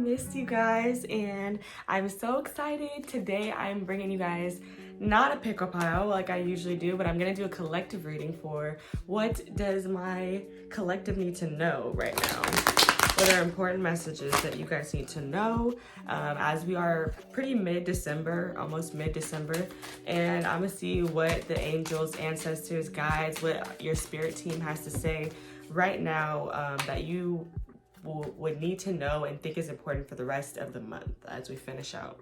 missed you guys and I'm so excited. Today I'm bringing you guys not a pickle pile like I usually do, but I'm gonna do a collective reading for what does my collective need to know right now. What are important messages that you guys need to know as we are pretty mid-December, almost mid-December, and I'm gonna see what the angels, ancestors, guides, what your spirit team has to say right now that you would need to know and think is important for the rest of the month as we finish out.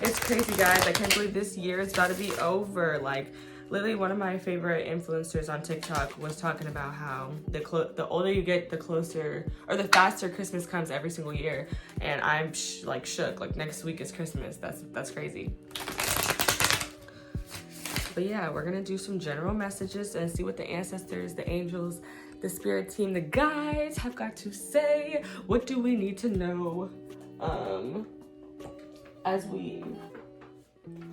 It's crazy, guys. I can't believe this year is about to be over. Like, literally one of my favorite influencers on TikTok was talking about how the older you get, the closer or the faster Christmas comes every single year. And I'm like shook. Like, next week is Christmas. That's crazy. But yeah, we're gonna do some general messages and see what the ancestors, the angels, the spirit team, the guides have got to say. What do we need to know as we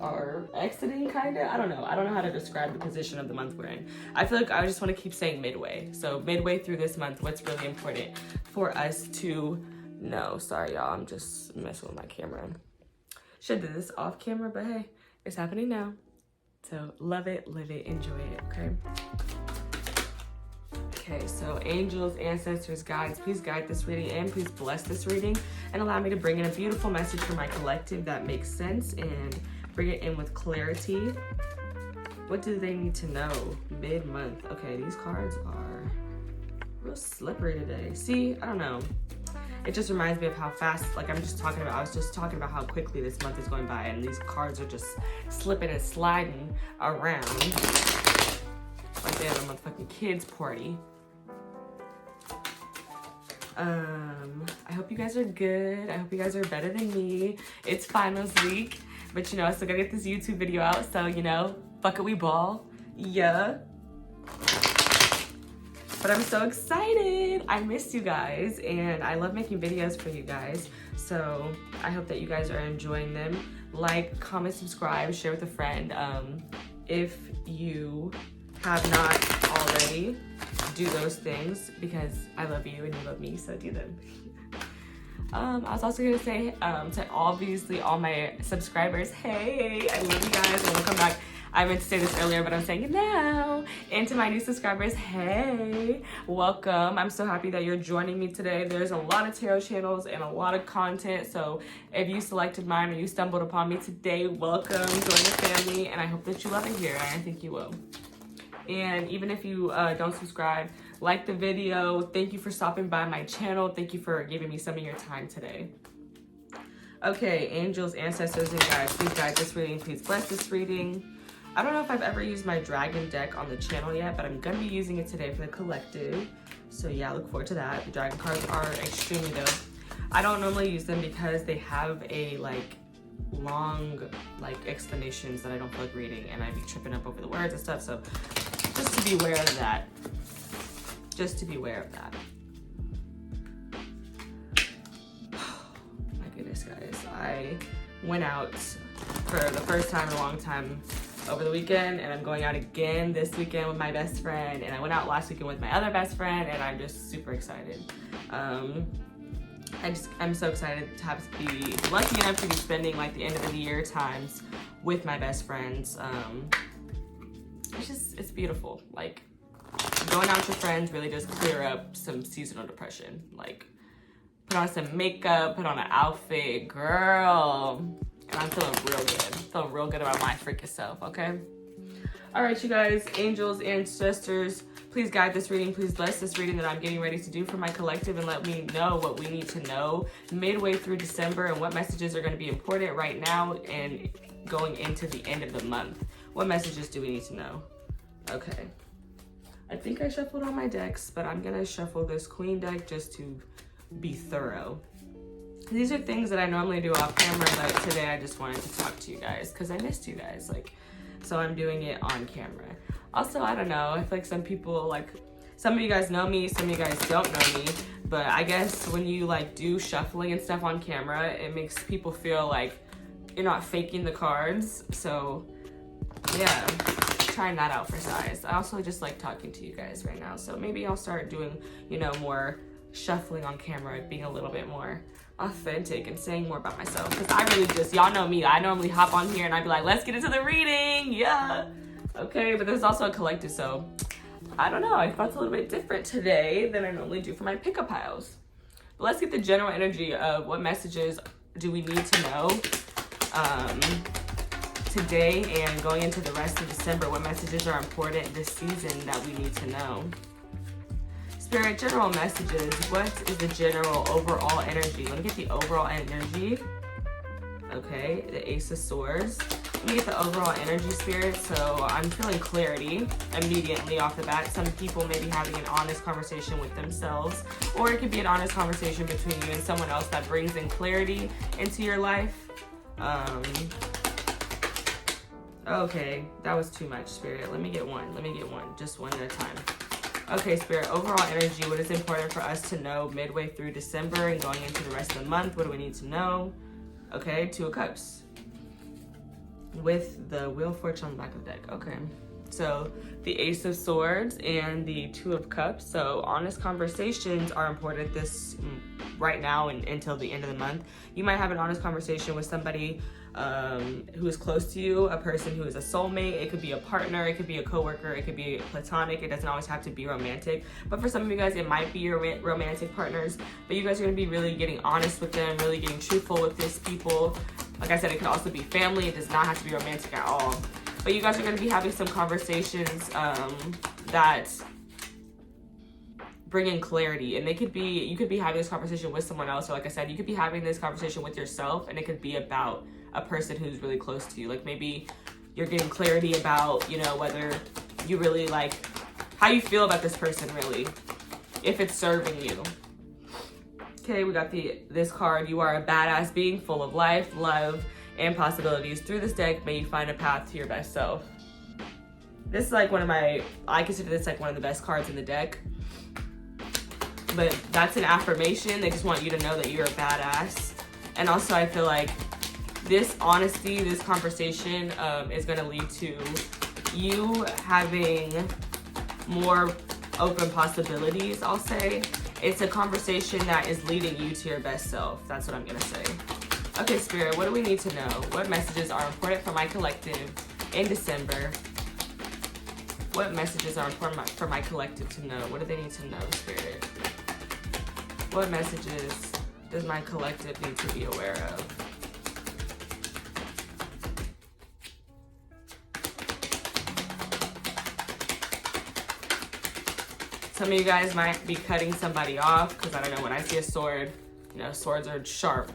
are exiting, kind of? I don't know how to describe the position of the month we're in. I feel like I just want to keep saying midway. So midway through this month, what's really important for us to know. Sorry, y'all, I'm just messing with my camera. Should do this off camera, but hey, it's happening now. So love it, live it, enjoy it, okay? Okay, so angels, ancestors, guides, please guide this reading and please bless this reading and allow me to bring in a beautiful message for my collective that makes sense and bring it in with clarity. What do they need to know mid-month? Okay, these cards are real slippery today. See, I don't know. It just reminds me of how fast, like I was just talking about how quickly this month is going by and these cards are just slipping and sliding around like they have a motherfucking kids party. I hope you guys are good. I hope you guys are better than me. It's finals week, but you know, I still gotta get this YouTube video out, so you know, fuck it, we ball. Yeah. But I'm so excited. I missed you guys and I love making videos for you guys. So I hope that you guys are enjoying them. Like, comment, subscribe, share with a friend. If you have not already, do those things because I love you and you love me, so do them. I was also gonna say to obviously all my subscribers, hey, I love you guys and welcome back. I meant to say this earlier, but I'm saying it now. And to my new subscribers, hey, welcome. I'm so happy that you're joining me today. There's a lot of tarot channels and a lot of content. So if you selected mine or you stumbled upon me today, welcome, join the family. And I hope that you love it here, and I think you will. And even if you don't subscribe, like the video. Thank you for stopping by my channel. Thank you for giving me some of your time today. Okay, angels, ancestors, and guides, please guide this reading. Please bless this reading. I don't know if I've ever used my dragon deck on the channel yet, but I'm gonna be using it today for the collective. So yeah, look forward to that. The dragon cards are extremely dope. I don't normally use them because they have a long explanations that I don't feel like reading, and I'd be tripping up over the words and stuff. So just to be aware of that. Just to be aware of that. My goodness, guys. I went out for the first time in a long time over the weekend, and I'm going out again this weekend with my best friend, and I went out last weekend with my other best friend, and I'm just super excited. I'm so excited to be lucky enough to be spending like the end of the year times with my best friends. It's beautiful. Like, going out with your friends really does clear up some seasonal depression. Like, put on some makeup, put on an outfit, girl. And I'm feeling real good. Feeling real good about my freaking self, okay? All right, you guys, angels, ancestors, please guide this reading. Please bless this reading that I'm getting ready to do for my collective and let me know what we need to know midway through December and what messages are going to be important right now and going into the end of the month. What messages do we need to know? Okay. I think I shuffled all my decks, but I'm going to shuffle this queen deck just to be thorough. These are things that I normally do off camera, but today I just wanted to talk to you guys because I missed you guys. So I'm doing it on camera. Also, I don't know, I feel like some people, some of you guys know me, some of you guys don't know me, but I guess when you do shuffling and stuff on camera, it makes people feel like you're not faking the cards. So yeah, trying that out for size. I also just like talking to you guys right now, so maybe I'll start doing, more shuffling on camera, being a little bit more authentic and saying more about myself, because I really just, y'all know me, I normally hop on here and I'd be like, let's get into the reading, yeah, okay, but there's also a collective, so I don't know, I felt a little bit different today than I normally do for my pickup piles. But let's get the general energy of what messages do we need to know today and going into the rest of December. What messages are important this season that we need to know? Spirit, general messages. What is the general overall energy? Let me get the overall energy. Okay, the Ace of Swords. Let me get the overall energy, Spirit. So I'm feeling clarity immediately off the bat. Some people may be having an honest conversation with themselves, or it could be an honest conversation between you and someone else that brings in clarity into your life. Okay, that was too much, Spirit. Let me get one. Just one at a time. Okay, Spirit, overall energy. What is important for us to know midway through December and going into the rest of the month? What do we need to know? Okay, Two of Cups. With the Wheel of Fortune on the back of the deck. Okay, so the Ace of Swords and the Two of Cups. So honest conversations are important this right now and until the end of the month. You might have an honest conversation with somebody who is close to you, a person who is a soulmate. It could be a partner, it could be a coworker, it could be platonic. It doesn't always have to be romantic, but for some of you guys it might be your romantic partners. But you guys are going to be really getting honest with them, really getting truthful with these people. Like I said, it could also be family. It does not have to be romantic at all, but you guys are going to be having some conversations that bring in clarity. And they could be, you could be having this conversation with someone else, or like I said, you could be having this conversation with yourself, and it could be about a person who's really close to you. Like maybe you're getting clarity about, you know, whether you really like, how you feel about this person really, if it's serving you. Okay, we got this card. You are a badass being full of life, love, and possibilities. Through this deck, may you find a path to your best self. This is like I consider this like one of the best cards in the deck. But that's an affirmation. They just want you to know that you're a badass. And also I feel like this honesty, this conversation is going to lead to you having more open possibilities, I'll say. It's a conversation that is leading you to your best self. That's what I'm going to say. Okay, Spirit, what do we need to know? What messages are important for my collective in December? What messages are important for my collective to know? What do they need to know, Spirit? What messages does my collective need to be aware of? Some of you guys might be cutting somebody off, because I don't know, when I see a sword, you know, swords are sharp.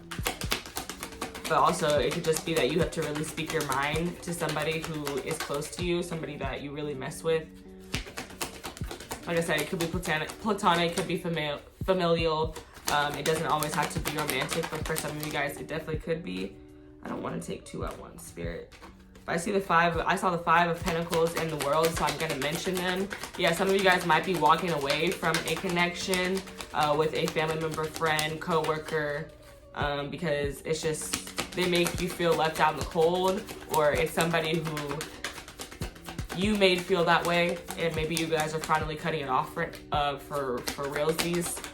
But also it could just be that you have to really speak your mind to somebody who is close to you, somebody that you really mess with. Like I said, it could be platonic, it could be familial. It doesn't always have to be romantic, but for some of you guys, it definitely could be. I don't want to take two at once, Spirit. But I saw the Five of Pentacles in the World, so I'm going to mention them. Yeah, some of you guys might be walking away from a connection with a family member, friend, coworker, because it's just, they make you feel left out in the cold, or it's somebody who you made feel that way, and maybe you guys are finally cutting it off for realsies.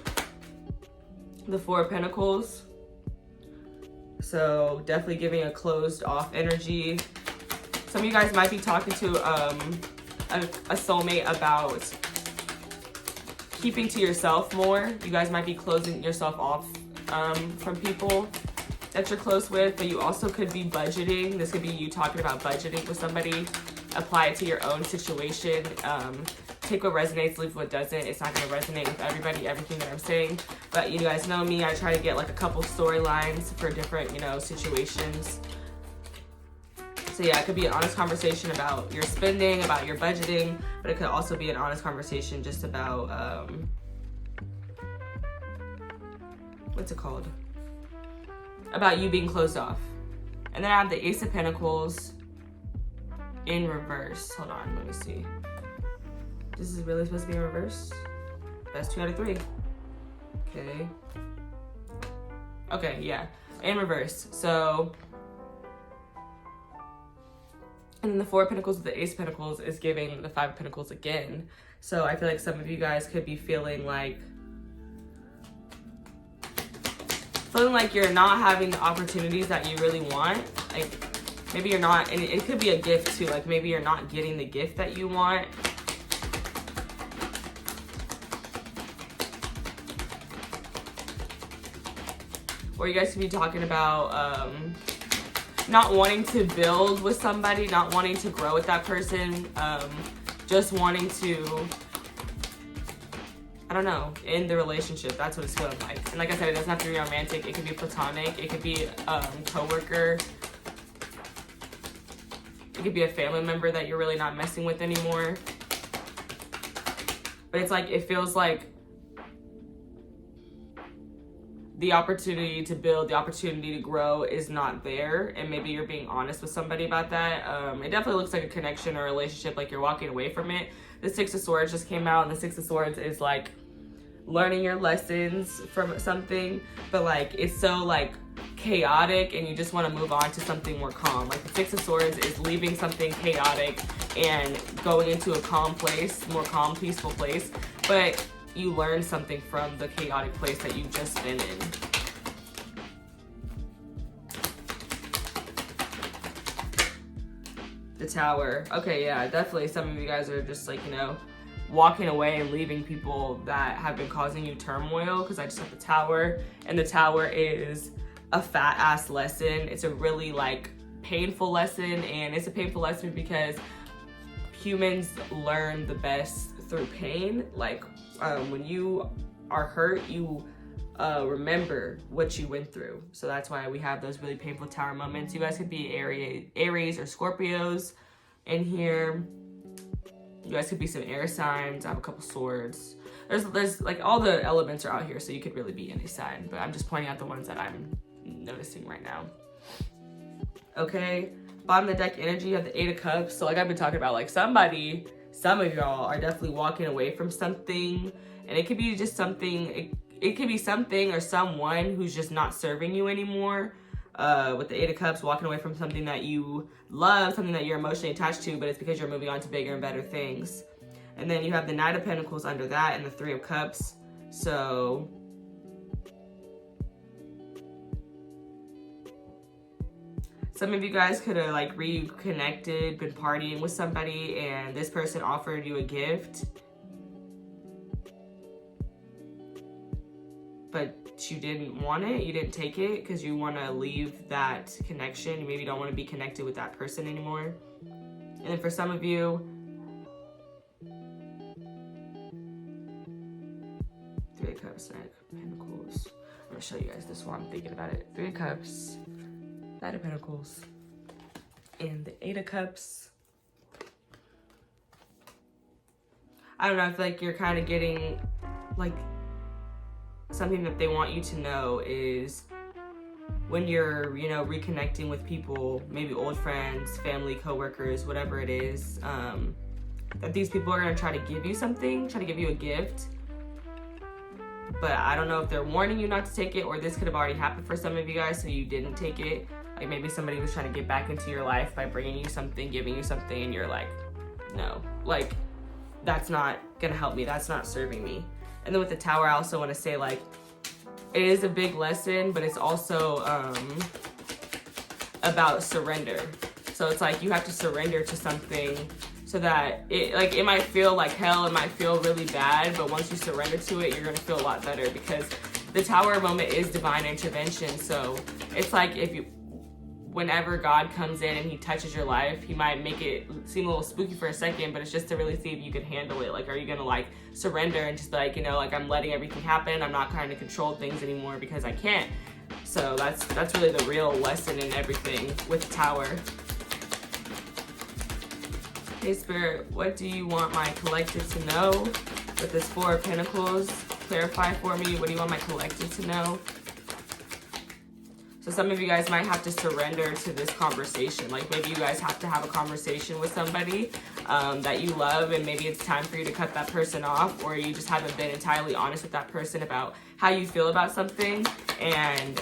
The Four of Pentacles. So definitely giving a closed off energy. Some of you guys might be talking to a soulmate about keeping to yourself more. You guys might be closing yourself off from people that you're close with, but you also could be budgeting. This could be you talking about budgeting with somebody. Apply it to your own situation. Take what resonates, leave what doesn't. It's not going to resonate with everybody, everything that I'm saying. But you guys know me. I try to get like a couple storylines for different, you know, situations. So yeah, it could be an honest conversation about your spending, about your budgeting, but it could also be an honest conversation just about, what's it called? About you being closed off. And then I have the Ace of Pentacles in reverse. Hold on, let me see. This is really supposed to be in reverse? That's 2 out of 3. Okay. Okay, yeah, in reverse. So, and then the Four of Pentacles with the Ace of Pentacles is giving the Five of Pentacles again. So I feel like some of you guys could be feeling like feeling like you're not having the opportunities that you really want. Like maybe you're not, and it could be a gift too. Like maybe you're not getting the gift that you want. Or you guys could be talking about not wanting to build with somebody, not wanting to grow with that person, just wanting to, I don't know, end the relationship. That's what it's feeling like. And like I said, it doesn't have to be romantic. It could be platonic. It could be a coworker. It could be a family member that you're really not messing with anymore. But it's like, it feels like the opportunity to build, the opportunity to grow is not there, and maybe you're being honest with somebody about that. It definitely looks like a connection or a relationship, like you're walking away from it. The Six of Swords just came out, and the Six of Swords is like learning your lessons from something, but like it's so like chaotic, and you just want to move on to something more calm. Like the Six of Swords is leaving something chaotic and going into a calm place, more calm, peaceful place, but you learn something from the chaotic place that you've just been in. The Tower. Okay, yeah, definitely some of you guys are just like, you know, walking away and leaving people that have been causing you turmoil, because I just have the Tower, and the Tower is a fat ass lesson. It's a really like painful lesson, and it's a painful lesson because humans learn the best through pain. Like when you are hurt, you remember what you went through. So that's why we have those really painful Tower moments. You guys could be Aries or Scorpios in here. You guys could be some air signs. I have a couple swords. There's like all the elements are out here, so you could really be any sign, but I'm just pointing out the ones that I'm noticing right now. Okay, bottom of the deck energy, you have the Eight of Cups. So like I've been talking about, like some of y'all are definitely walking away from something, and it could be just something, it could be something or someone who's just not serving you anymore. With the Eight of Cups, walking away from something that you love, something that you're emotionally attached to, but it's because you're moving on to bigger and better things. And then you have the Knight of Pentacles under that, and the Three of Cups. So some of you guys could have like reconnected, been partying with somebody, and this person offered you a gift, but you didn't want it, you didn't take it because you want to leave that connection. You maybe don't want to be connected with that person anymore. And then for some of you, Three of Cups, Knight of Pentacles. I'm gonna show you guys this while I'm thinking about it. Three of Cups, Knight of Pentacles, and the Eight of Cups. I don't know, I feel like you're kind of getting like something that they want you to know is when you're, you know, reconnecting with people, maybe old friends, family, coworkers, whatever it is, that these people are going to try to give you something, try to give you a gift. But I don't know if they're warning you not to take it, or this could have already happened for some of you guys, so you didn't take it. Like maybe somebody was trying to get back into your life by bringing you something, giving you something, and you're like, no, like that's not going to help me. That's not serving me. And then with the Tower, I also want to say, like, it is a big lesson, but it's also about surrender. So it's like you have to surrender to something so that it might feel like hell, it might feel really bad, but once you surrender to it, you're going to feel a lot better, because the Tower moment is divine intervention. So it's like whenever God comes in and he touches your life, he might make it seem a little spooky for a second, but it's just to really see if you can handle it. Like, are you gonna like surrender and just be like, you know, like I'm letting everything happen, I'm not trying to control things anymore because I can't. So that's really the real lesson in everything with the Tower. Hey Spirit, what do you want my collective to know with this Four of Pentacles? Clarify for me, what do you want my collective to know? So some of you guys might have to surrender to this conversation. Like maybe you guys have to have a conversation with somebody that you love, and maybe it's time for you to cut that person off, or you just haven't been entirely honest with that person about how you feel about something, and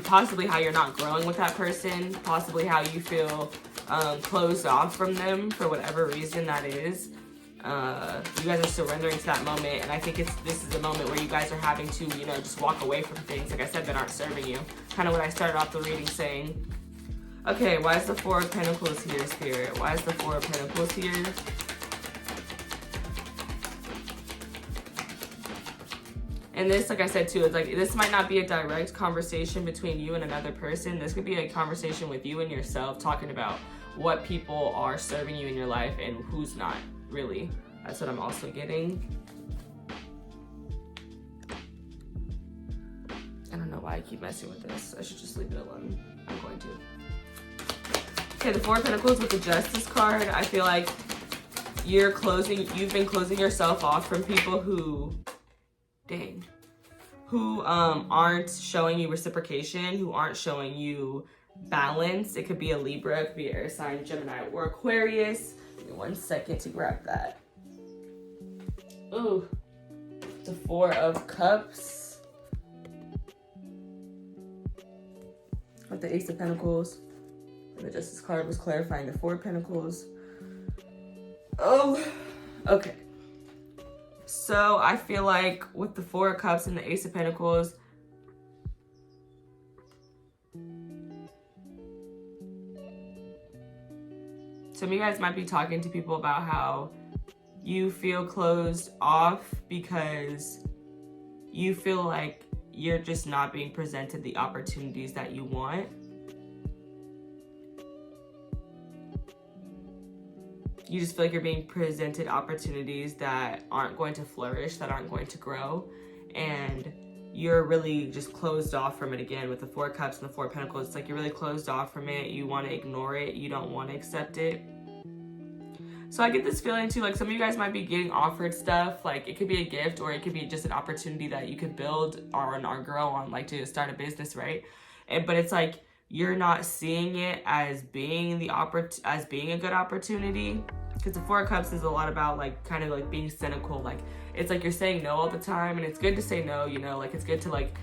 possibly how you're not growing with that person, possibly how you feel closed off from them for whatever reason that is. You guys are surrendering to that moment, and I think this is a moment where you guys are having to, you know, just walk away from things, like I said, that aren't serving you. Kind of what I started off the reading saying. Okay, why is the Four of Pentacles here, Spirit? Why is the Four of Pentacles here? And this, like I said too, it's like, this might not be a direct conversation between you and another person. This could be a conversation with you and yourself, talking about what people are serving you in your life and who's not, really. That's what I'm also getting. I don't know why I keep messing with this. I should just leave it alone. I'm going to. Okay, the Four of Pentacles with the Justice card. I feel like you've been closing yourself off from people who, who aren't showing you reciprocation, who aren't showing you balance. It could be a Libra, it could be an air sign, Gemini, or Aquarius. Give me 1 second to grab that. Ooh, the Four of Cups with the Ace of Pentacles. And the Justice card was clarifying the Four of Pentacles. Oh, okay. So I feel like with the Four of Cups and the Ace of Pentacles, some of you guys might be talking to people about how you feel closed off because you feel like you're just not being presented the opportunities that you want. You just feel like you're being presented opportunities that aren't going to flourish, that aren't going to grow, and you're really just closed off from it. Again, with the Four of Cups and the Four of Pentacles, it's like you're really closed off from it. You want to ignore it. You don't want to accept it. So I get this feeling too, like some of you guys might be getting offered stuff. Like it could be a gift, or it could be just an opportunity that you could build or grow on, like to start a business, right? But it's like you're not seeing it as being a good opportunity. Because the Four of Cups is a lot about like kind of like being cynical. Like it's like you're saying no all the time, and it's good to say no, you know, like it's good to like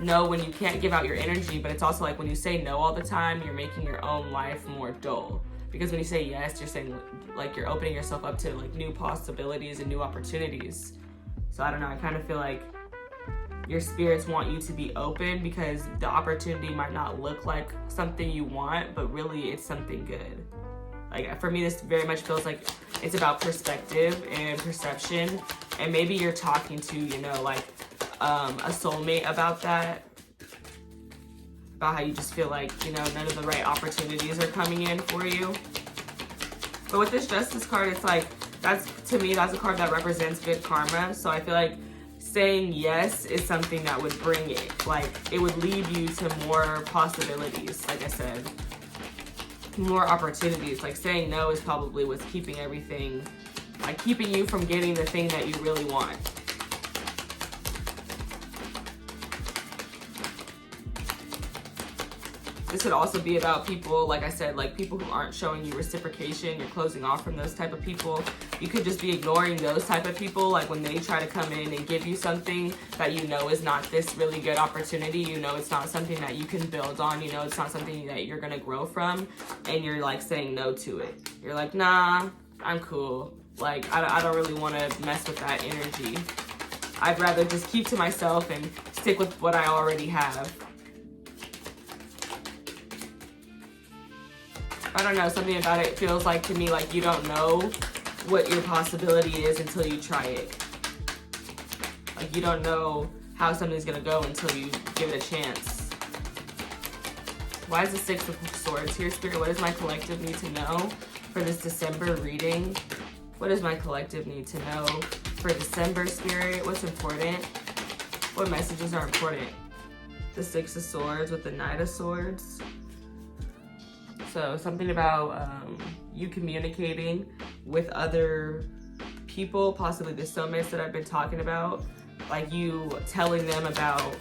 know when you can't give out your energy, but it's also like when you say no all the time, you're making your own life more dull. Because when you say yes, you're saying like you're opening yourself up to like new possibilities and new opportunities. So I don't know, I kind of feel like your spirits want you to be open because the opportunity might not look like something you want, but really it's something good. Like for me, this very much feels like it's about perspective and perception. And maybe you're talking to, you know, like a soulmate about that. About how you just feel like, you know, none of the right opportunities are coming in for you. But with this Justice card, it's like, to me, that's a card that represents good karma. So I feel like saying yes is something that would bring it. Like, it would lead you to more possibilities, like I said. More opportunities. Like, saying no is probably what's keeping everything, like keeping you from getting the thing that you really want. This could also be about people, like I said, like people who aren't showing you reciprocation. You're closing off from those type of people. You could just be ignoring those type of people. Like when they try to come in and give you something that you know is not this really good opportunity. You know it's not something that you can build on. You know it's not something that you're going to grow from. And you're like saying no to it. You're like, nah, I'm cool. Like I don't really want to mess with that energy. I'd rather just keep to myself and stick with what I already have. I don't know, something about it feels like to me like you don't know what your possibility is until you try it. Like you don't know how something's gonna go until you give it a chance. Why is the Six of Swords here, Spirit? What does my collective need to know for this December reading? What does my collective need to know for December, Spirit? What's important? What messages are important? The Six of Swords with the Knight of Swords. So something about you communicating with other people, possibly the soulmates that I've been talking about, like you telling them about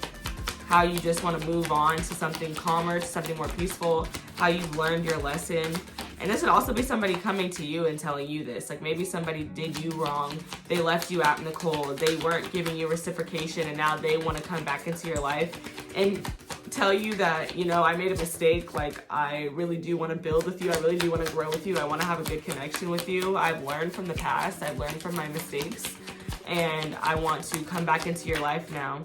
how you just want to move on to something calmer, to something more peaceful, how you've learned your lesson. And this would also be somebody coming to you and telling you this. Like maybe somebody did you wrong, they left you out in the cold, they weren't giving you reciprocation, and now they want to come back into your life. And tell you that, you know, I made a mistake. Like, I really do want to build with you. I really do want to grow with you. I want to have a good connection with you. I've learned from the past. I've learned from my mistakes. And I want to come back into your life now.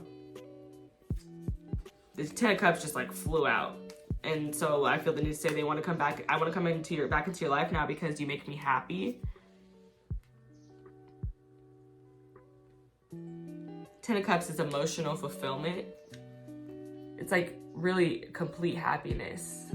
The 10 of Cups just like flew out. And so I feel the need to say they want to come back. I want to come back into your life now because you make me happy. 10 of Cups is emotional fulfillment. It's like really complete happiness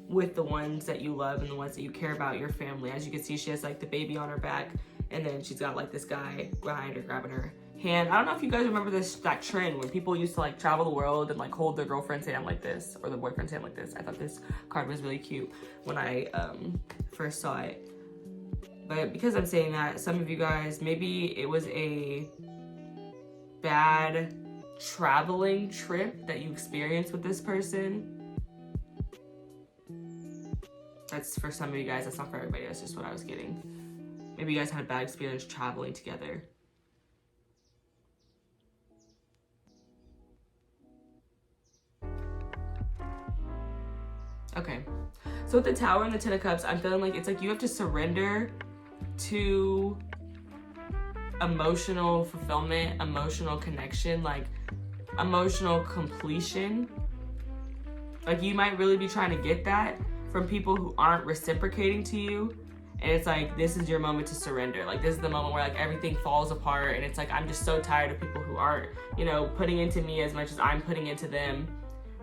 with the ones that you love and the ones that you care about, your family. As you can see, she has like the baby on her back, and then she's got like this guy behind her grabbing her hand. I don't know if you guys remember that trend where people used to like travel the world and like hold their girlfriend's hand like this or their boyfriend's hand like this. I thought this card was really cute when I first saw it. But because I'm saying that, some of you guys, maybe it was a bad traveling trip that you experienced with this person. That's for some of you guys. That's not for everybody. That's just what I was getting. Maybe you guys had a bad experience traveling together. Okay. So with the Tower and the 10 of Cups, I'm feeling like it's like you have to surrender to emotional fulfillment, emotional connection, like emotional completion. Like you might really be trying to get that from people who aren't reciprocating to you, and it's like this is your moment to surrender. Like this is the moment where like everything falls apart, and it's like I'm just so tired of people who aren't, you know, putting into me as much as I'm putting into them.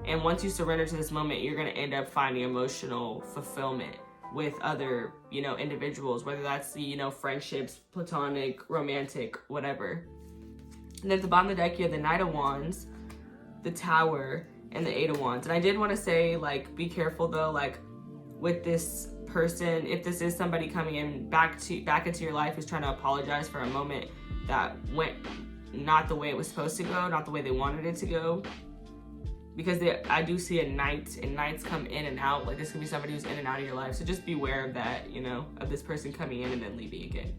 And once you surrender to this moment, you're gonna end up finding emotional fulfillment with other, you know, individuals, whether that's the, you know, friendships, platonic, romantic, whatever. And then at the bottom of the deck, you have the Knight of Wands, the Tower, and the 8 of Wands. And I did want to say, like, be careful though, like with this person, if this is somebody coming in back into your life who's trying to apologize for a moment that went not the way it was supposed to go, not the way they wanted it to go. Because I do see a knight, and knights come in and out. Like this could be somebody who's in and out of your life. So just beware of that, you know, of this person coming in and then leaving again.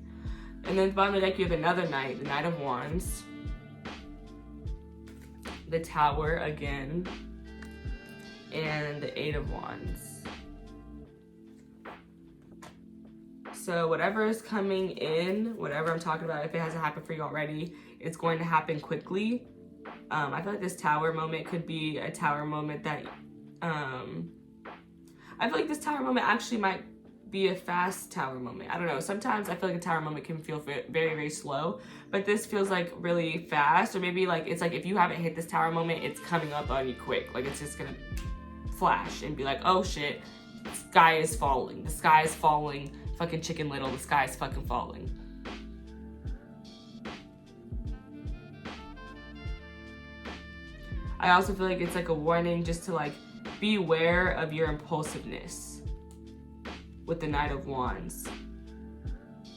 And then at the bottom of the deck, you have another knight, the Knight of Wands, the Tower again, and the 8 of Wands. So whatever is coming in, whatever I'm talking about, if it hasn't happened for you already, it's going to happen quickly. I feel like this Tower moment could be a Tower moment that, I feel like this Tower moment actually might be a fast Tower moment. I don't know. Sometimes I feel like a Tower moment can feel very, very slow, but this feels like really fast. Or maybe like, it's like if you haven't hit this Tower moment, it's coming up on you quick. Like it's just gonna flash and be like, oh shit, the sky is falling. The sky is falling. Fucking Chicken Little, the sky is fucking falling. I also feel like it's like a warning just to like beware of your impulsiveness with the Knight of Wands.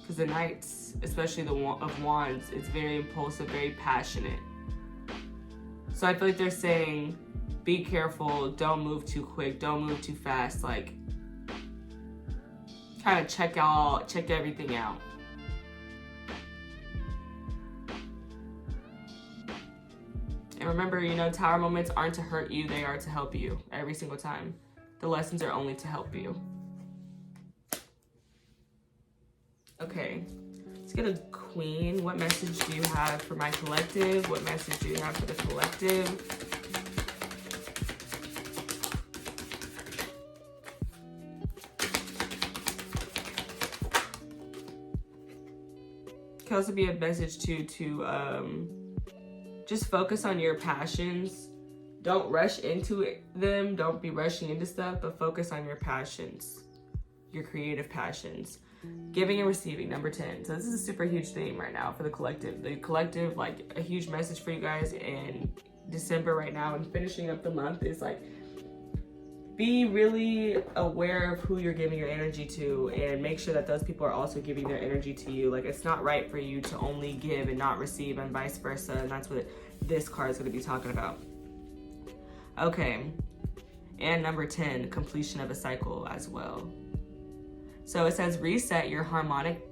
Because the Knights, especially the of Wands, it's very impulsive, very passionate. So I feel like they're saying, be careful, don't move too quick, don't move too fast, like kind of check everything out. And remember, you know, Tower moments aren't to hurt you, they are to help you every single time. The lessons are only to help you. Okay, let's get a Queen. What message do you have for my collective? What message do you have for the collective? It can also be a message too to just focus on your passions. Don't rush into them. Don't be rushing into stuff, but focus on your passions, your creative passions. Giving and receiving, number 10. So this is a super huge theme right now for the collective. The collective, like a huge message for you guys in December right now and finishing up the month is like, be really aware of who you're giving your energy to and make sure that those people are also giving their energy to you. Like it's not right for you to only give and not receive and vice versa. And that's what this card is going to be talking about. Okay. And number 10, completion of a cycle as well. So it says reset your harmonic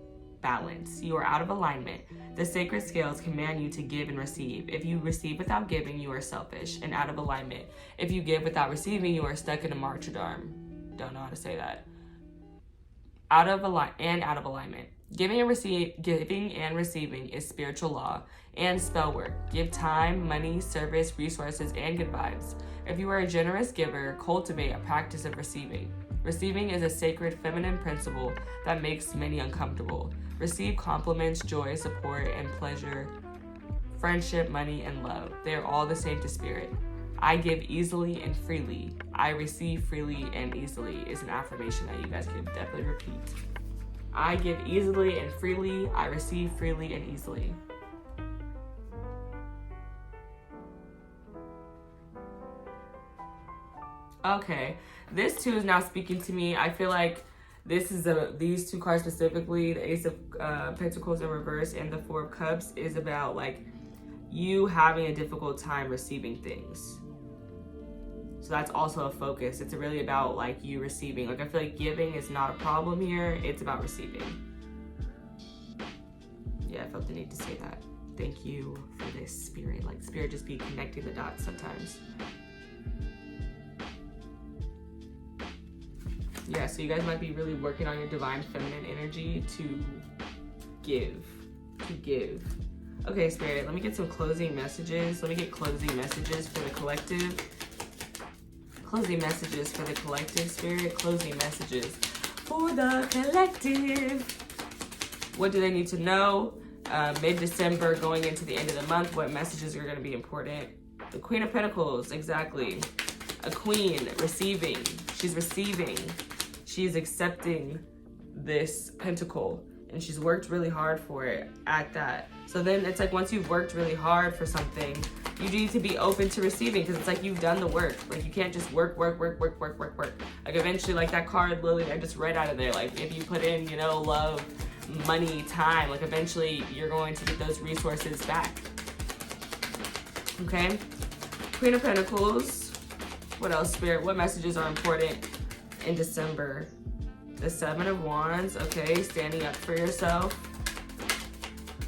balance. You are out of alignment. The sacred scales command you to give and receive. If you receive without giving, you are selfish and out of alignment. If you give without receiving, you are stuck in a martyrdom. Don't know how to say that. Out of alignment. Giving and receiving is spiritual law and spell work. Give time, money, service, resources, and good vibes. If you are a generous giver, cultivate a practice of receiving. Receiving is a sacred feminine principle that makes many uncomfortable. Receive compliments, joy, support, and pleasure, friendship, money, and love. They are all the same to spirit. I give easily and freely. I receive freely and easily is an affirmation that you guys can definitely repeat. I give easily and freely. I receive freely and easily. Okay, this too is now speaking to me. I feel like this is these two cards specifically, the Ace of Pentacles in reverse and the Four of Cups, is about like you having a difficult time receiving things. So that's also a focus. It's really about like you receiving. Like I feel like giving is not a problem here. It's about receiving. Yeah, I felt the need to say that. Thank you for this, Spirit. Like Spirit just be connecting the dots sometimes. Yeah, so you guys might be really working on your divine feminine energy to give. Okay, Spirit, let me get some closing messages. Let me get closing messages for the collective. Closing messages for the collective, Spirit. Closing messages for the collective. What do they need to know? Mid-December, going into the end of the month, what messages are going to be important? The Queen of Pentacles, exactly. A queen, receiving. She's receiving. She's accepting this pentacle, and she's worked really hard for it at that. So then it's like once you've worked really hard for something, you need to be open to receiving, because it's like you've done the work. Like you can't just work. Like eventually, like that card Lily I just read out of there, like if you put in, you know, love, money, time, like eventually you're going to get those resources back. Okay? Queen of Pentacles. What else, Spirit? What messages are important in December? The Seven of Wands. Okay, standing up for yourself.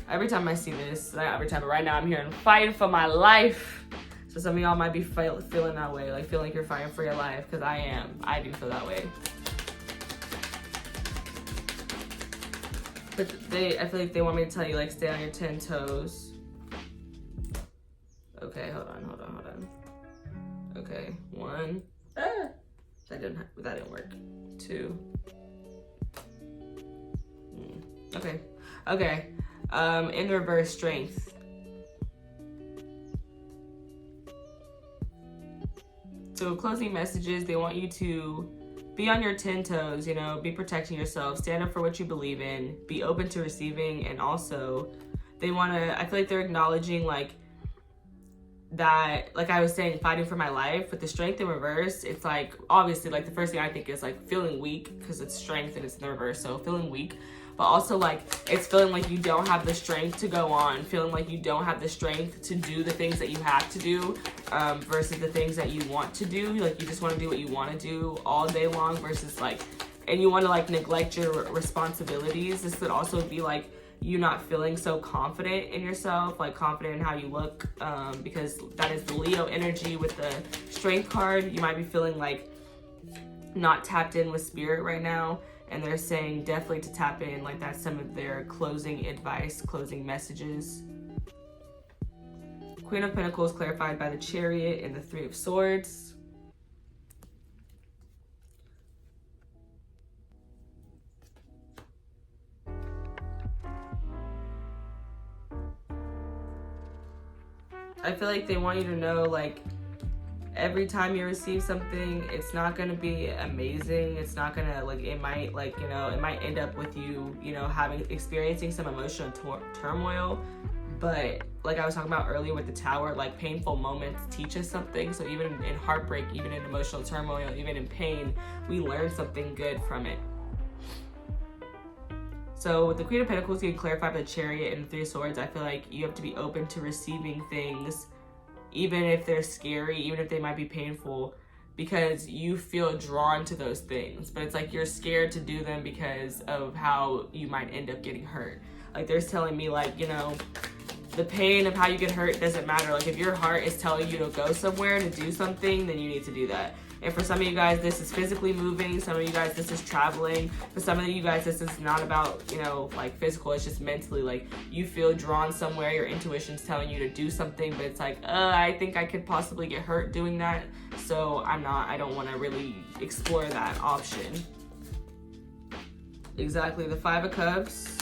Every time I see this, not every time, but right now I'm hearing fighting for my life. So some of y'all might be feeling that way, like feeling like you're fighting for your life, because I am. I do feel that way. But I feel like they want me to tell you, like, stay on your 10 toes. Okay, hold on. Okay, 1. That didn't work. 2. Okay. In reverse, strength. So closing messages, they want you to be on your 10 toes, you know, be protecting yourself, stand up for what you believe in, be open to receiving, and also they want to, I feel like they're acknowledging like that, like I was saying, fighting for my life. With the strength in reverse, it's like, obviously, like the first thing I think is like feeling weak, because it's strength and it's in the reverse, so feeling weak. But also like it's feeling like you don't have the strength to go on, feeling like you don't have the strength to do the things that you have to do, versus the things that you want to do. Like you just want to do what you want to do all day long, versus like, and you want to like neglect your responsibilities. This could also be like you not feeling so confident in yourself, like confident in how you look, because that is the Leo energy with the strength card. You might be feeling like not tapped in with spirit right now, and they're saying definitely to tap in. Like that's some of their closing advice, closing messages. Queen of Pentacles clarified by the Chariot and the Three of Swords. I feel like they want you to know, like, every time you receive something, it's not going to be amazing. It's not going to, like, it might, like, you know, it might end up with you, you know, experiencing some emotional turmoil. But like I was talking about earlier with the Tower, like painful moments teach us something. So even in heartbreak, even in emotional turmoil, even in pain, we learn something good from it. So with the Queen of Pentacles getting clarified by the Chariot and the Three of Swords, I feel like you have to be open to receiving things, even if they're scary, even if they might be painful. because you feel drawn to those things, but it's like you're scared to do them because of how you might end up getting hurt. Like there's telling me like, you know, the pain of how you get hurt doesn't matter. Like if your heart is telling you to go somewhere to do something, then you need to do that. And for some of you guys, this is physically moving. Some of you guys, this is traveling. For some of you guys, this is not about, you know, like physical. It's just mentally, like you feel drawn somewhere. Your intuition's telling you to do something, but it's like, I think I could possibly get hurt doing that. So I don't want to really explore that option. Exactly, the 5 of Cups.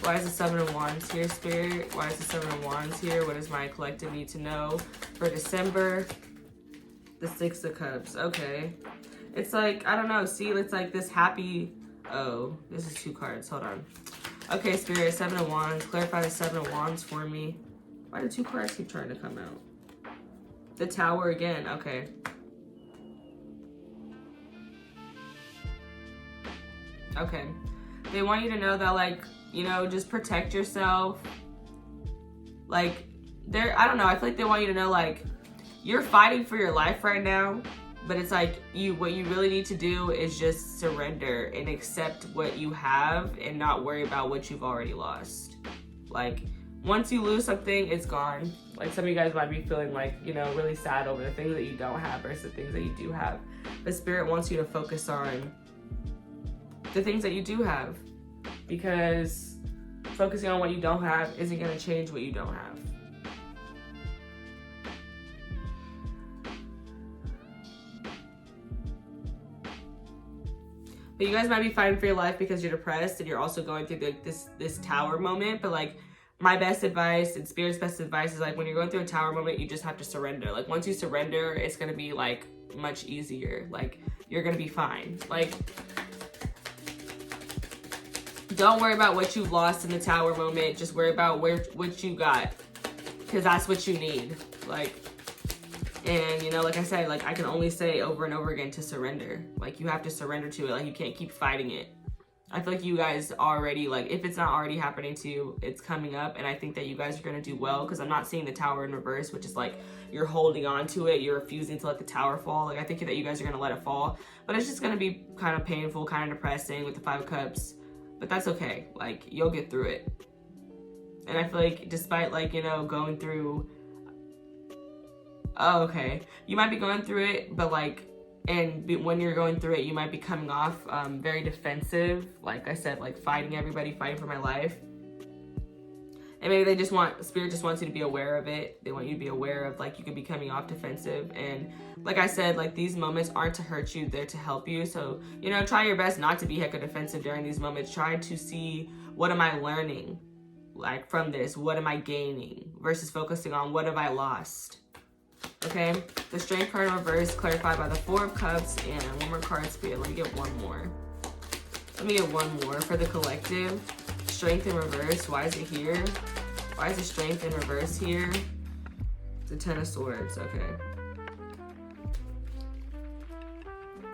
Why is the 7 of Wands here, Spirit? Why is the 7 of Wands here? What does my collective need to know for December? The 6 of Cups. Okay. It's like, I don't know. See, it's like this happy... Oh, this is 2 cards. Hold on. Okay, Spirit, 7 of Wands. Clarify the 7 of Wands for me. Why do 2 cards keep trying to come out? The Tower again. Okay. Okay. They want you to know that, like, you know, just protect yourself. Like, I don't know, I feel like they want you to know, like, you're fighting for your life right now, but it's like, what you really need to do is just surrender and accept what you have and not worry about what you've already lost. Like, once you lose something, it's gone. Like, some of you guys might be feeling like, you know, really sad over the things that you don't have versus the things that you do have. But Spirit wants you to focus on the things that you do have, because focusing on what you don't have isn't going to change what you don't have. But you guys might be fighting for your life because you're depressed and you're also going through this tower moment. But like, my best advice and Spirit's best advice is like, when you're going through a tower moment, you just have to surrender. Like once you surrender, it's going to be like much easier. Like you're going to be fine. Like, don't worry about what you lost in the tower moment. Just worry about what you got, because that's what you need. Like, and you know, like I said, like I can only say over and over again to surrender. Like you have to surrender to it. Like you can't keep fighting it. I feel like you guys already, like if it's not already happening to you, it's coming up, and I think that you guys are gonna do well, because I'm not seeing the Tower in reverse, which is like you're holding on to it, you're refusing to let the Tower fall. Like I think that you guys are gonna let it fall, but it's just gonna be kind of painful, kind of depressing with the 5 of Cups. But that's okay. Like, you'll get through it. And I feel like despite, like, you know, going through... Oh, okay. You might be going through it, but, like, when you're going through it, you might be coming off very defensive. Like I said, like, fighting everybody, fighting for my life. And maybe they just Spirit just wants you to be aware of it. They want you to be aware of, like, you could be coming off defensive. And like I said, like, these moments aren't to hurt you, they're to help you. So, you know, try your best not to be hecka defensive during these moments. Try to see, what am I learning, like, from this? What am I gaining? Versus focusing on, what have I lost? Okay? The Strength card in reverse, clarified by the 4 of Cups. And one more card, Spirit. Let me get one more. Let me get one more for the collective. Strength in reverse. Why is it here? Why is the Strength in reverse here? The 10 of Swords. Okay.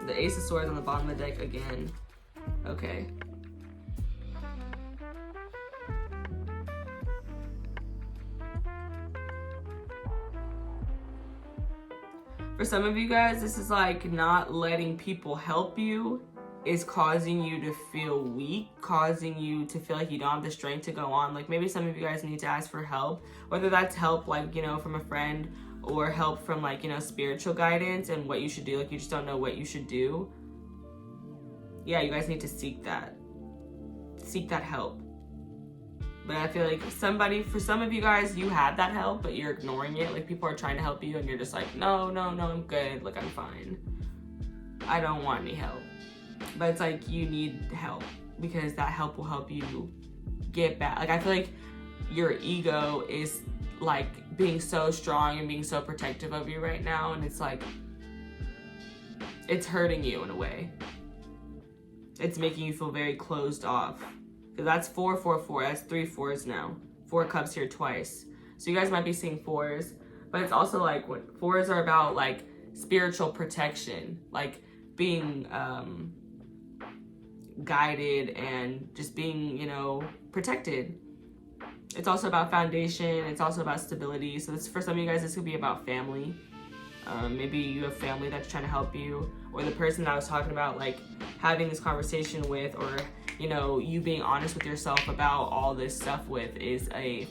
The Ace of Swords on the bottom of the deck again. Okay. For some of you guys, this is like not letting people help you is causing you to feel weak, causing you to feel like you don't have the strength to go on. Like maybe some of you guys need to ask for help, whether that's help like, you know, from a friend, or help from like, you know, spiritual guidance and what you should do. Like you just don't know what you should do. Yeah, you guys need to seek that help. But I feel like for some of you guys, you have that help, but you're ignoring it. Like people are trying to help you and you're just like, no, I'm good. Like I'm fine. I don't want any help. But it's like you need help, because that help will help you get back. Like I feel like your ego is like being so strong and being so protective of you right now, and it's like it's hurting you in a way. It's making you feel very closed off. Because that's 4, 4, 4. That's 3 4s now. 4 Cups here twice. So you guys might be seeing 4s, but it's also like what 4s are about, like spiritual protection, like being guided and just being, you know, protected. It's also about foundation. It's also about stability. So this, for some of you guys, this could be about family. Maybe you have family that's trying to help you, or the person that I was talking about, like having this conversation with, or you know, you being honest with yourself about all this stuff with, is a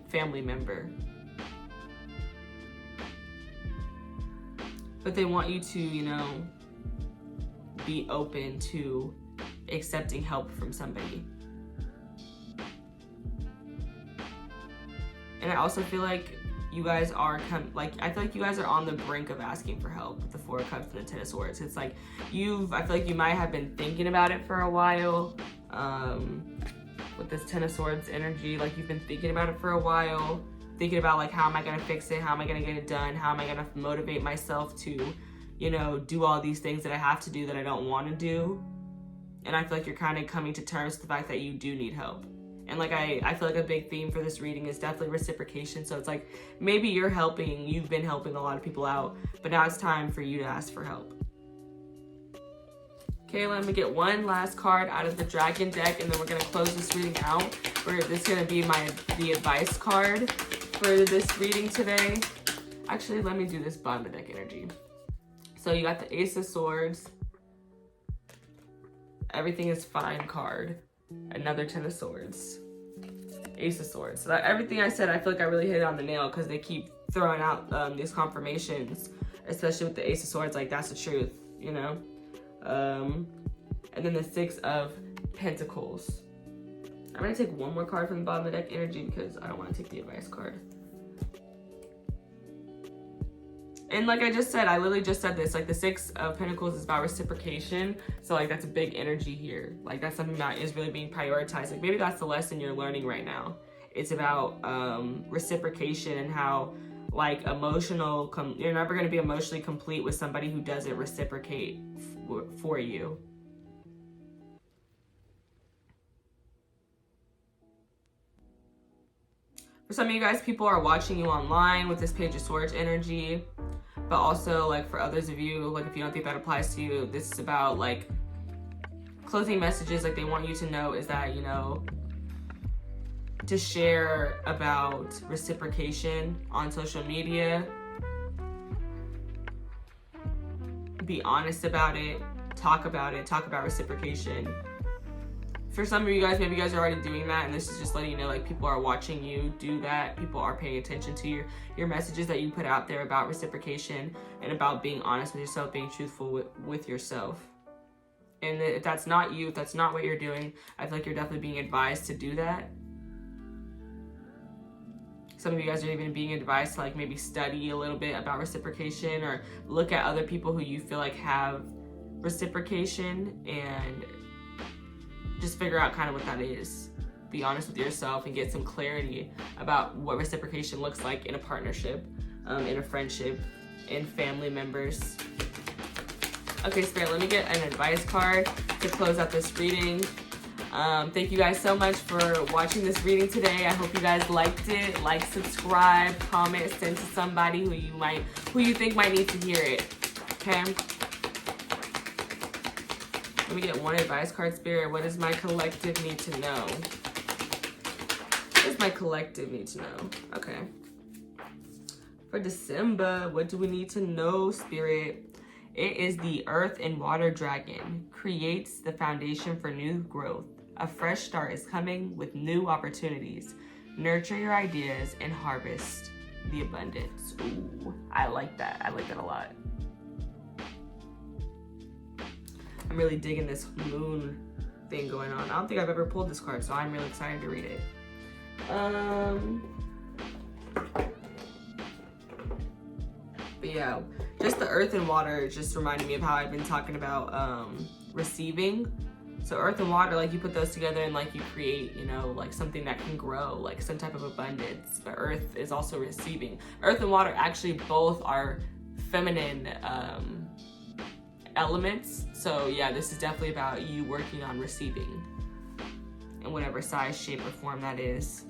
family member. But they want you to, you know, be open to accepting help from somebody. And I also feel like you guys are I feel like you guys are on the brink of asking for help with the Four of Cups and the Ten of Swords. It's like I feel like you might have been thinking about it for a while. With this Ten of Swords energy, like you've been thinking about it for a while, thinking about like, how am I gonna fix it? How am I gonna get it done? How am I gonna motivate myself to, you know, do all these things that I have to do that I don't want to do? And I feel like you're kind of coming to terms with the fact that you do need help. And like I feel like a big theme for this reading is definitely reciprocation. So it's like maybe you've been helping a lot of people out, but now it's time for you to ask for help. Okay, let me get one last card out of the Dragon deck, and then we're gonna close this reading out. This is gonna be the advice card for this reading today. Actually, let me do this bottom of the deck energy. So you got the Ace of Swords, everything is fine card, another Ten of Swords, Ace of Swords. So that everything I said, I feel like I really hit it on the nail, because they keep throwing out these confirmations, especially with the Ace of Swords. Like, that's the truth, you know. And then the Six of Pentacles. I'm gonna take one more card from the bottom of the deck energy, because I don't want to take the advice card. And like I just said, I literally just said this, like the Six of Pentacles is about reciprocation. So like that's a big energy here. Like that's something that is really being prioritized. Like maybe that's the lesson you're learning right now. It's about reciprocation, and how like you're never going to be emotionally complete with somebody who doesn't reciprocate for you. For some of you guys, people are watching you online with this Page of Swords energy. But also, like, for others of you, like, if you don't think that applies to you, this is about, like, closing messages. Like, they want you to know is that, you know, to share about reciprocation on social media. Be honest about it. Talk about it. Talk about reciprocation. For some of you guys, maybe you guys are already doing that, and this is just letting you know, like, people are watching you do that. People are paying attention to your messages that you put out there about reciprocation and about being honest with yourself, being truthful with yourself. And if that's not you, if that's not what you're doing, I feel like you're definitely being advised to do that. Some of you guys are even being advised to like maybe study a little bit about reciprocation, or look at other people who you feel like have reciprocation and just figure out kind of what that is. Be honest with yourself and get some clarity about what reciprocation looks like in a partnership, in a friendship, in family members. Okay, Spirit, let me get an advice card to close out this reading. Thank you guys so much for watching this reading today. I hope you guys liked it. Like, subscribe, comment, send to somebody who you think might need to hear it. Okay? Let me get one advice card, Spirit. What does my collective need to know? What does my collective need to know? Okay. For December, what do we need to know, Spirit? It is the Earth and Water Dragon. Creates the foundation for new growth. A fresh start is coming with new opportunities. Nurture your ideas and harvest the abundance. Ooh, I like that. I like that a lot. I'm really digging this moon thing going on. I don't think I've ever pulled this card, so I'm really excited to read it. But yeah, just the earth and water just reminded me of how I've been talking about receiving. So earth and water, like you put those together and like you create, you know, like something that can grow, like some type of abundance. But earth is also receiving. Earth and water actually both are feminine elements. So yeah, this is definitely about you working on receiving in whatever size, shape, or form that is.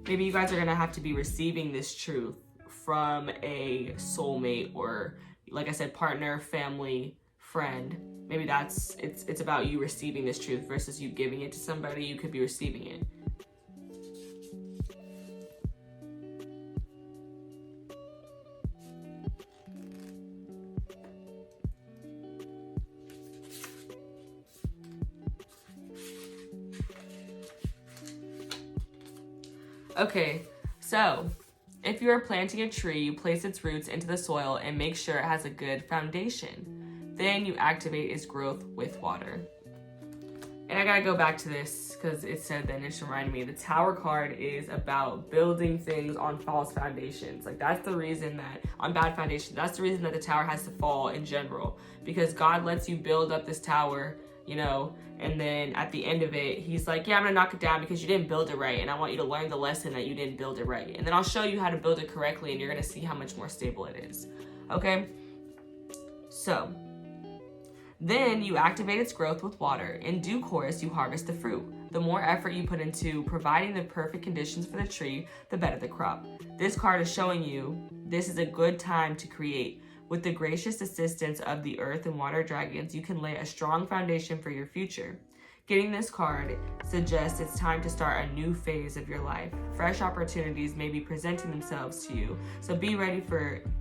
Maybe you guys are gonna have to be receiving this truth from a soulmate, or like I said, partner, family, friend. Maybe it's about you receiving this truth versus you giving it to somebody. You could be receiving it. Okay, so if you are planting a tree, you place its roots into the soil and make sure it has a good foundation. Then you activate its growth with water. And I gotta go back to this because it said that, and it just reminded me, the Tower card is about building things on false foundations. Like, that's the reason that, on bad foundations, that's the reason that the tower has to fall in general. Because God lets you build up this tower, you know, and then at the end of it, he's like, yeah, I'm gonna knock it down because you didn't build it right, and I want you to learn the lesson that you didn't build it right. And then I'll show you how to build it correctly, and you're gonna see how much more stable it is. Okay? So, then you activate its growth with water. In due course, you harvest the fruit. The more effort you put into providing the perfect conditions for the tree, the better the crop. This card is showing you this is a good time to create. With the gracious assistance of the earth and water dragons, you can lay a strong foundation for your future. Getting this card suggests it's time to start a new phase of your life. Fresh opportunities may be presenting themselves to you, so be ready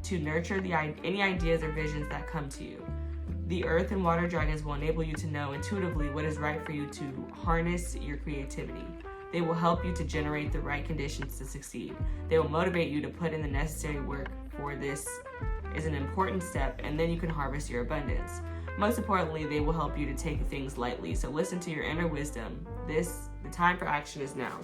to nurture any ideas or visions that come to you. The earth and water dragons will enable you to know intuitively what is right for you to harness your creativity. They will help you to generate the right conditions to succeed. They will motivate you to put in the necessary work for this is an important step, and then you can harvest your abundance. Most importantly, they will help you to take things lightly. So listen to your inner wisdom. The time for action is now.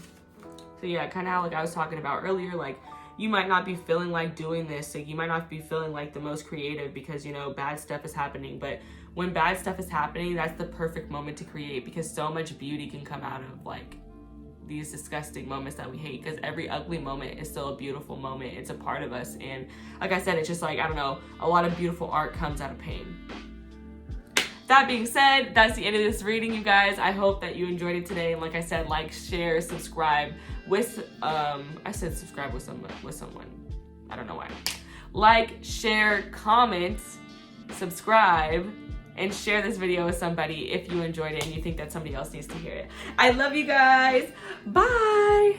So yeah, kind of how like I was talking about earlier, like you might not be feeling like doing this. Like you might not be feeling like the most creative because, you know, bad stuff is happening. But when bad stuff is happening, that's the perfect moment to create because so much beauty can come out of like these disgusting moments that we hate, because every ugly moment is still a beautiful moment. It's a part of us. And like I said, it's just like, I don't know, a lot of beautiful art comes out of pain. That being said, that's the end of this reading, you guys. I hope that you enjoyed it today. And like I said, like, share, subscribe with, I said subscribe with someone. I don't know why. Like, share, comment, subscribe, and share this video with somebody if you enjoyed it and you think that somebody else needs to hear it. I love you guys. Bye.